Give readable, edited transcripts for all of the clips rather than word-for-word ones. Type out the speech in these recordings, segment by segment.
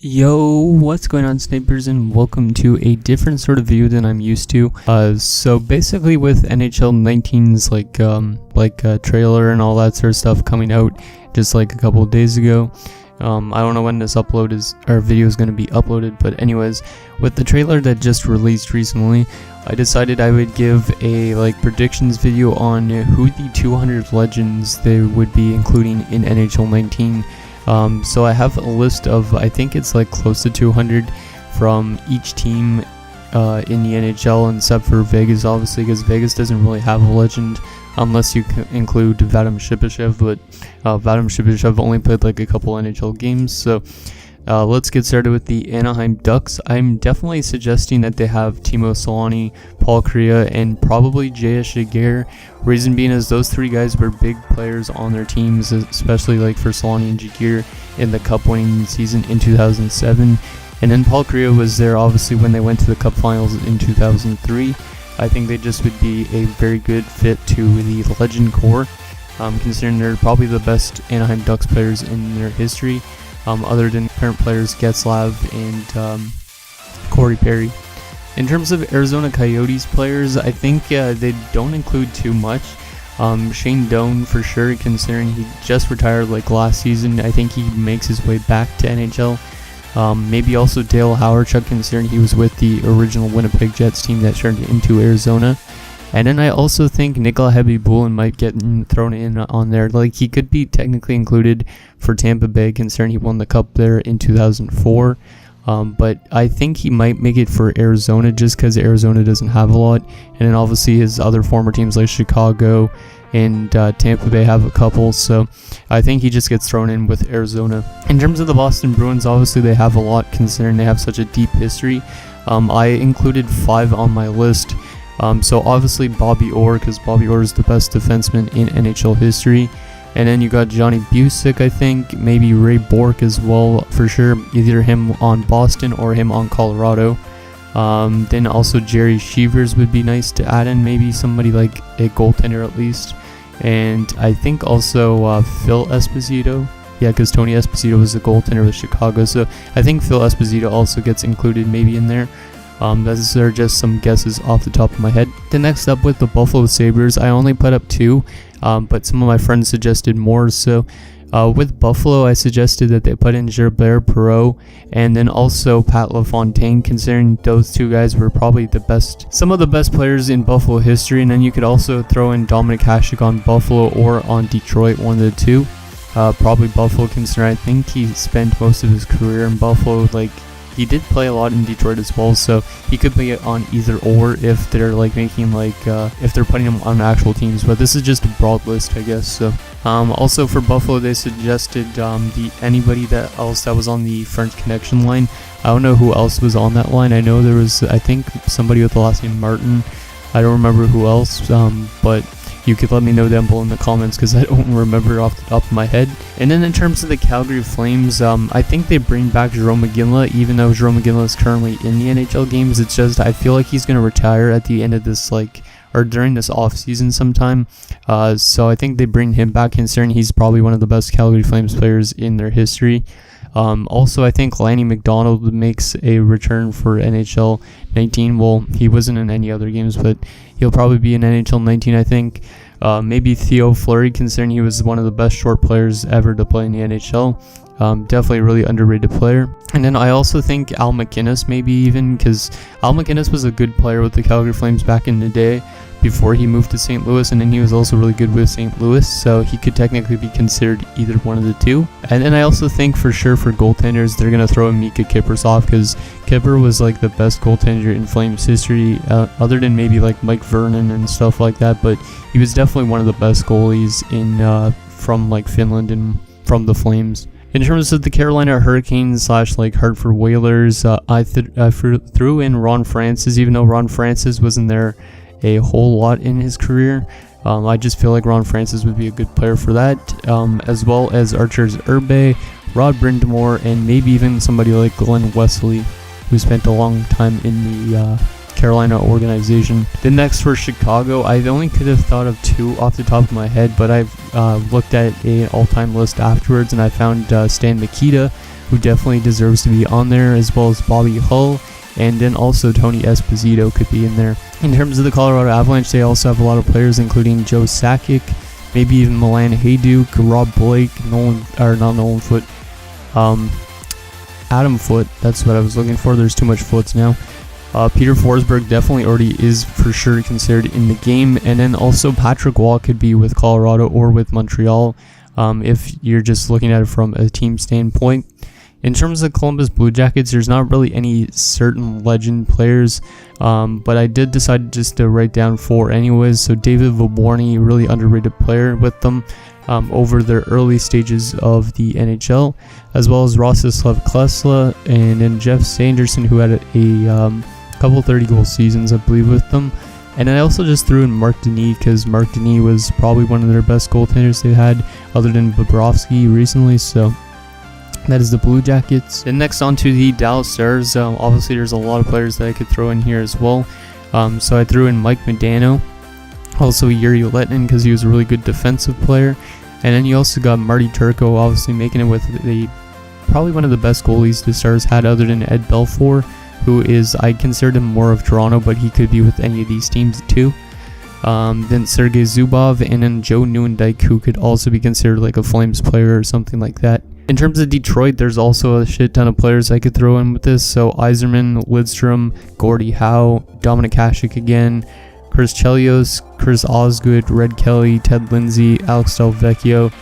Yo, what's going on, snipers, and welcome to a different sort of view than I'm used to. So basically with NHL 19's trailer and all that sort of stuff coming out just like a couple of days ago. I don't know when this video is going to be uploaded, but anyways, with the trailer that just released recently, I decided I would give a predictions video on who the 200 legends they would be including in NHL 19. So I have a list of, I think it's close to 200 from each team in the NHL, except for Vegas, obviously, because Vegas doesn't really have a legend unless you include Vadim Shipachyov, but Vadim Shipachyov only played a couple NHL games. So let's get started with the Anaheim Ducks. I'm definitely suggesting that they have Timo Solani, Paul Kariya, and probably J.S. Jaguar. Reason being is those three guys were big players on their teams, especially for Solani and Jaguar in the Cup winning season in 2007. And then Paul Kariya was there obviously when they went to the Cup finals in 2003. I think they just would be a very good fit to the legend core, considering they're probably the best Anaheim Ducks players in their history. Other than current players Getzlav and Corey Perry. In terms of Arizona Coyotes players, I think they don't include too much. Shane Doan for sure, considering he just retired last season. I think he makes his way back to NHL. Maybe also Dale Hawerchuk, considering he was with the original Winnipeg Jets team that turned into Arizona. And then I also think Nikolai Khabibulin might get thrown in on there. He could be technically included for Tampa Bay, considering he won the Cup there in 2004. But I think he might make it for Arizona just because Arizona doesn't have a lot. And then obviously his other former teams like Chicago and Tampa Bay have a couple. So I think he just gets thrown in with Arizona. In terms of the Boston Bruins, obviously they have a lot considering they have such a deep history. I included 5 on my list. So obviously Bobby Orr, because Bobby Orr is the best defenseman in NHL history. And then you got Johnny Busick, I think, maybe Ray Bourque as well, for sure, either him on Boston or him on Colorado. Then also Jerry Sheevers would be nice to add in, maybe somebody like a goaltender at least. And I think also Phil Esposito. Yeah, because Tony Esposito was a goaltender with Chicago, so I think Phil Esposito also gets included maybe in there. Those are just some guesses off the top of my head. Then next up with the Buffalo Sabres, I only put up 2, but some of my friends suggested more. So with Buffalo, I suggested that they put in Gilbert Perreault and then also Pat LaFontaine, considering those two guys were probably some of the best players in Buffalo history. And then you could also throw in Dominik Hasek on Buffalo or on Detroit, one of the two. Probably Buffalo, considering I think he spent most of his career in Buffalo. He did play a lot in Detroit as well, so he could be on either or if they're making if they're putting him on actual teams. But this is just a broad list, I guess. So also for Buffalo, they suggested anybody else that was on the French Connection line. I don't know who else was on that line. I know there was, I think, somebody with the last name Martin. I don't remember who else, but you could let me know down below in the comments because I don't remember off the top of my head. And then in terms of the Calgary Flames, I think they bring back Jarome Iginla, even though Jarome Iginla is currently in the NHL games. It's just I feel like he's going to retire at the end of this or during this off season sometime. So I think they bring him back, considering he's probably one of the best Calgary Flames players in their history. Also, I think Lanny Mcdonald makes a return for NHL 19. Well, he wasn't in any other games, but he'll probably be in NHL 19, I think. Maybe Theo Fleury, considering he was one of the best short players ever to play in the NHL. Definitely a really underrated player. And then I also think Al MacInnis, maybe even, because Al MacInnis was a good player with the Calgary Flames back in the day before he moved to St. Louis, and then he was also really good with St. Louis, so he could technically be considered either one of the two. And then I also think for sure for goaltenders, they're going to throw in Mika Kiprusoff, because Kipper was the best goaltender in Flames history, other than maybe Mike Vernon and stuff like that, but he was definitely one of the best goalies from Finland and from the Flames. In terms of the Carolina Hurricanes / Hartford Whalers, I threw in Ron Francis, even though Ron Francis wasn't there a whole lot in his career. I just feel like Ron Francis would be a good player for that, as well as Archers Urbe, Rod Brind'Amour, and maybe even somebody like Glenn Wesley, who spent a long time in the Carolina organization. Then next for Chicago, I only could have thought of 2 off the top of my head, but I've looked at an all-time list afterwards, and I found Stan Mikita who definitely deserves to be on there, as well as Bobby Hull, and then also Tony Esposito could be in there. In terms of the Colorado Avalanche, they also have a lot of players, including Joe Sakic, maybe even Milan Hayduk, Rob Blake, Adam Foote, that's what I was looking for. There's too much Foots now. Peter Forsberg definitely already is for sure considered in the game, and then also Patrick Waugh could be with Colorado or with Montreal, if you're just looking at it from a team standpoint. In terms of Columbus Blue Jackets, there's not really any certain legend players, but I did decide just to write down 4 anyways. So David Voborny, really underrated player with them over their early stages of the NHL, as well as Rostislav Klesla, and then Jeff Sanderson, who had a couple 30-goal seasons, I believe, with them. And I also just threw in Mark Denis, because Mark Denis was probably one of their best goaltenders they've had, other than Bobrovsky recently. So that is the Blue Jackets. Then next on to the Dallas Stars. Obviously, there's a lot of players that I could throw in here as well. So I threw in Mike Modano, also Yuri Letnin, because he was a really good defensive player. And then you also got Marty Turco, obviously making it with probably one of the best goalies the Stars had, other than Ed Belfour, who is, I considered him more of Toronto, but he could be with any of these teams too. Then Sergei Zubov, and then Joe Nieuwendyk, who could also be considered like a Flames player or something like that. In terms of Detroit, there's also a shit ton of players I could throw in with this. So Yzerman, Lidstrom, Gordie Howe, Dominic Hasek again, Chris Chelios, Chris Osgood, Red Kelly, Ted Lindsay, Alex Delvecchio,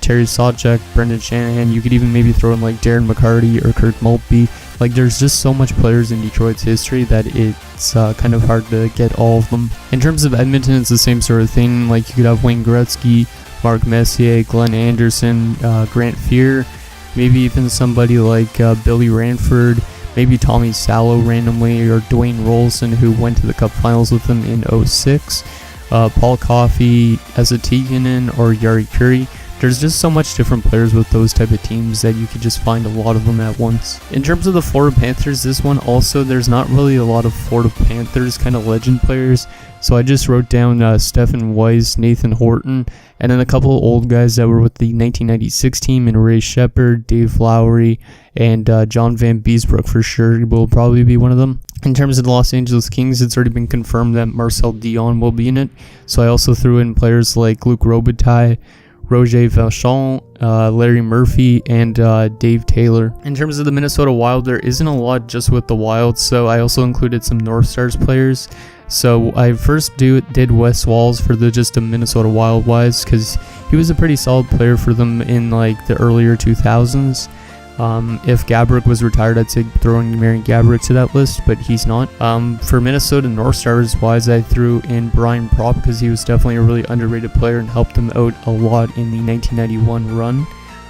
Terry Sawchuk, Brendan Shanahan. You could even maybe throw in like Darren McCarty or Kirk Maltby. Like, there's just so much players in Detroit's history that it's kind of hard to get all of them. In terms of Edmonton, it's the same sort of thing. Like, you could have Wayne Gretzky, Mark Messier, Glenn Anderson, Grant Fuhr, maybe even somebody like Billy Ranford, maybe Tommy Salo randomly, or Dwayne Rolson, who went to the Cup Finals with them in 2006, Paul Coffey, Esa Tikkanen, or Jari Kurri. There's just so much different players with those type of teams that you could just find a lot of them at once. In terms of the Florida Panthers, this one also, there's not really a lot of Florida Panthers kind of legend players. So I just wrote down Stephen Weiss, Nathan Horton, and then a couple of old guys that were with the 1996 team, and Ray Shepard, Dave Lowry, and John Van Beesbrook for sure will probably be one of them. In terms of the Los Angeles Kings, it's already been confirmed that Marcel Dion will be in it. So I also threw in players like Luc Robitaille, Roger Vachon, Larry Murphy, and Dave Taylor. In terms of the Minnesota Wild, there isn't a lot just with the Wild, so I also included some North Stars players. So I first did Wes Walz for the Minnesota Wild wise, because he was a pretty solid player for them in like the earlier 2000s. If Gaborik was retired, I'd say throwing Marian Gaborik to that list, but he's not. For Minnesota North Stars wise, I threw in Brian Propp, because he was definitely a really underrated player and helped them out a lot in the 1991 run.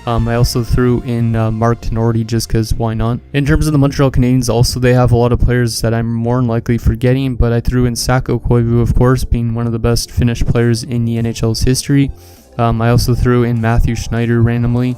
I also threw in Mark Tenorti, just because why not. In terms of the Montreal Canadiens, also they have a lot of players that I'm more than likely forgetting, but I threw in Sakko Koivu, of course, being one of the best Finnish players in the NHL's history. I also threw in Matthew Schneider randomly.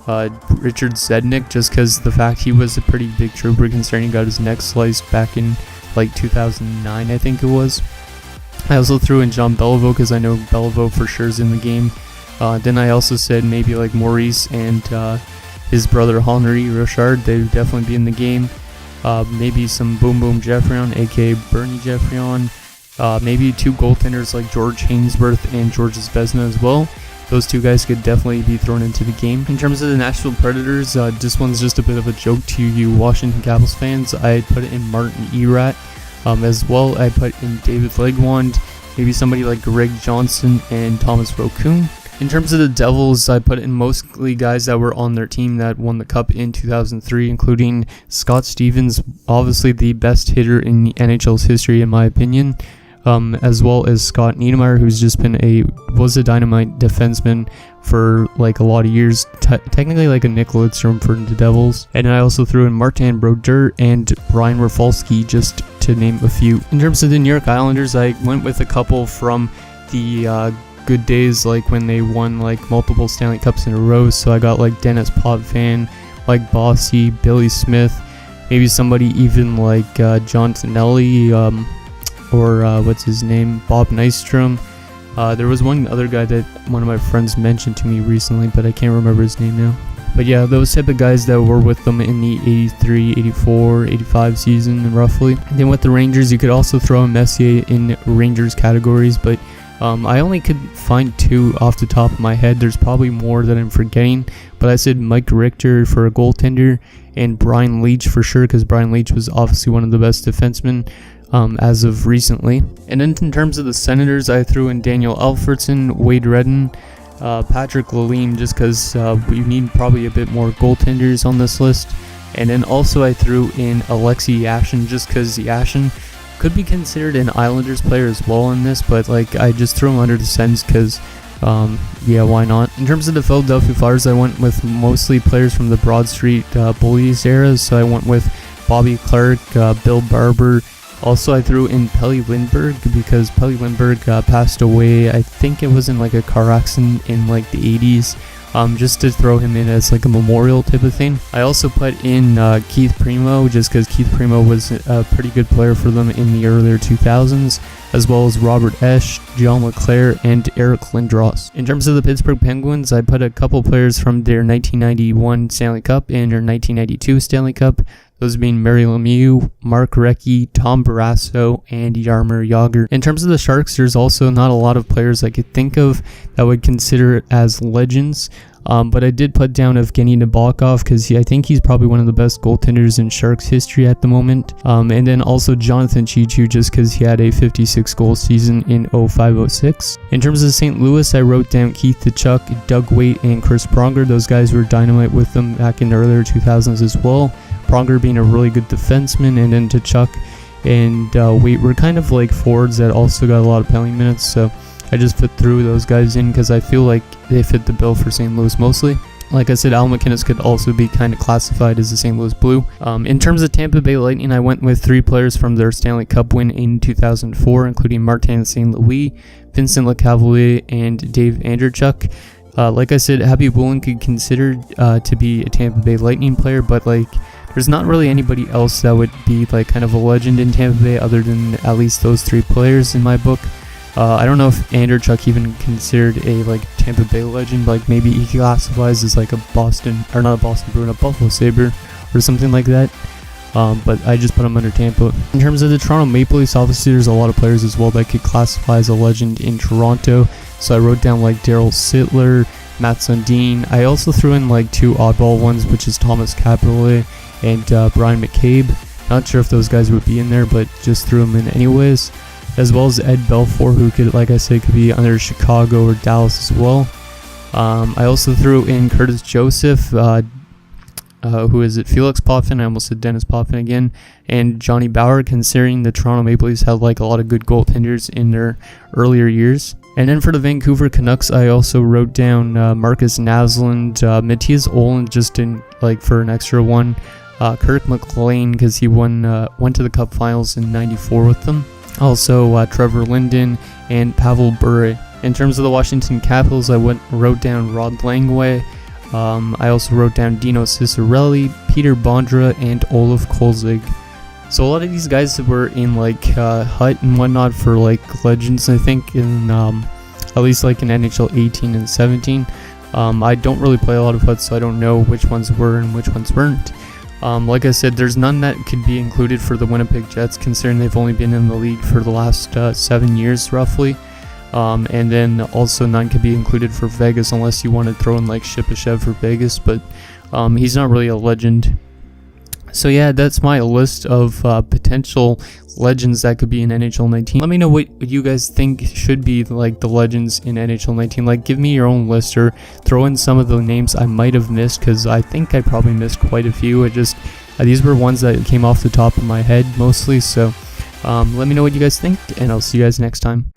Richard Zednik, just because the fact he was a pretty big trooper, considering he got his neck sliced back in like 2009, I think it was. I also threw in John Beliveau, because I know Beliveau for sure is in the game. Then I also said maybe like Maurice and his brother Henri Richard, they would definitely be in the game. Maybe some Boom Boom Geoffrion, aka Bernie Geoffrion. Maybe 2 goaltenders like George Hainsworth and George Zvezda as well. Those 2 guys could definitely be thrown into the game. In terms of the Nashville Predators, this one's just a bit of a joke to you Washington Capitals fans. I put in Martin Erat. As well, I put in David Legwand, maybe somebody like Greg Johnson and Thomas Roccoon. In terms of the Devils, I put in mostly guys that were on their team that won the Cup in 2003, including Scott Stevens, obviously the best hitter in the NHL's history in my opinion, as well as Scott Niedermayer, who's just been was a dynamite defenseman for like a lot of years, technically like a Nick Lidstrom for the Devils. And I also threw in Martin Brodeur and Brian Rafalski, just to name a few. In terms of the New York Islanders, I went with a couple from the good days, like when they won like multiple Stanley Cups in a row. So I got like Dennis Potvin, Mike Bossy, Billy Smith, maybe somebody even like John Tonelli, or what's his name, Bob Nystrom. There was one other guy that one of my friends mentioned to me recently, but I can't remember his name now. But yeah, those type of guys that were with them in the 83, 84, 85 season roughly. And then with the Rangers, you could also throw in Messier in Rangers categories, but I only could find 2 off the top of my head. There's probably more that I'm forgetting, but I said Mike Richter for a goaltender and Brian Leetch for sure, because Brian Leetch was obviously one of the best defensemen as of recently. And then in terms of the Senators, I threw in Daniel Alfredson, Wade Redden, Patrick Lalime, just because we need probably a bit more goaltenders on this list. And then also I threw in Alexei Yashin, just because Yashin could be considered an Islanders player as well in this, but like I just threw him under the Sens because yeah, why not? In terms of the Philadelphia Flyers, I went with mostly players from the Broad Street Bullies era, so I went with Bobby Clark, Bill Barber. Also, I threw in Pelle Lindbergh because Pelle Lindbergh passed away. I think it was in like a car accident in like the 80s. Just to throw him in as like a memorial type of thing. I also put in Keith Primo, just because Keith Primo was a pretty good player for them in the earlier 2000s, as well as Robert Esch, John LeClaire, and Eric Lindros. In terms of the Pittsburgh Penguins, I put a couple players from their 1991 Stanley Cup and their 1992 Stanley Cup. Those being Mary Lemieux, Mark Recchi, Tom Barrasso, and Jaromir Jagr. In terms of the Sharks, there's also not a lot of players I could think of that would consider it as legends. But I did put down Evgeny Nabokov because I think he's probably one of the best goaltenders in Sharks history at the moment. And then also Jonathan Cheechoo, just because he had a 56-goal season in 05-06. In terms of St. Louis, I wrote down Keith Tkachuk, Doug Weight, and Chris Pronger. Those guys were dynamite with them back in the earlier 2000s as well. Pronger being a really good defenseman, and then Tkachuk and Weight were kind of like forwards that also got a lot of penalty minutes. So I just threw those guys in because I feel like they fit the bill for St. Louis mostly. Like I said, Al McInnes could also be kind of classified as a St. Louis Blue. In terms of Tampa Bay Lightning, I went with 3 players from their Stanley Cup win in 2004, including Martin St. Louis, Vincent LeCavalier, and Dave Andreychuk. Like I said, Happy Woolen could consider to be a Tampa Bay Lightning player, but like there's not really anybody else that would be like kind of a legend in Tampa Bay other than at least those 3 players in my book. I don't know if Andreychuk even considered a like Tampa Bay legend, like maybe he classifies as like a Boston, or not a Boston Bruin, a Buffalo Sabre or something like that. But I just put him under Tampa. In terms of the Toronto Maple Leafs, obviously there's a lot of players as well that could classify as a legend in Toronto. So I wrote down like Daryl Sittler, Matt Sundin. I also threw in like 2 oddball ones, which is Thomas Caberlet and Brian McCabe. Not sure if those guys would be in there, but just threw them in anyways. As well as Ed Belfour, who could, like I said, could be under Chicago or Dallas as well. I also threw in Curtis Joseph, who is it? Felix Potvin. I almost said Dennis Potvin again, and Johnny Bauer, considering the Toronto Maple Leafs had like a lot of good goaltenders in their earlier years. And then for the Vancouver Canucks, I also wrote down Marcus Naslund, Matthias Ohlund, just in like for an extra one. Kirk McLean, because he went to the Cup Finals in '94 with them. Also Trevor Linden and Pavel Bure. In terms of the Washington Capitals, I wrote down Rod Langway. I also wrote down Dino Ciccarelli, Peter Bondra, and Olaf Kolzig. So a lot of these guys were in like Hut and whatnot for like legends, I think, in at least like in NHL 18 and 17. I don't really play a lot of Hut, so I don't know which ones were and which ones weren't. Like I said, there's none that could be included for the Winnipeg Jets, considering they've only been in the league for the last 7 years roughly. And then also none could be included for Vegas unless you want to throw in like Shipachyov for Vegas, but he's not really a legend. So yeah, that's my list of potential legends that could be in NHL 19. Let me know what you guys think should be like the legends in NHL 19. Like, give me your own list or throw in some of the names I might have missed, because I think I probably missed quite a few. These were ones that came off the top of my head mostly. So let me know what you guys think, and I'll see you guys next time.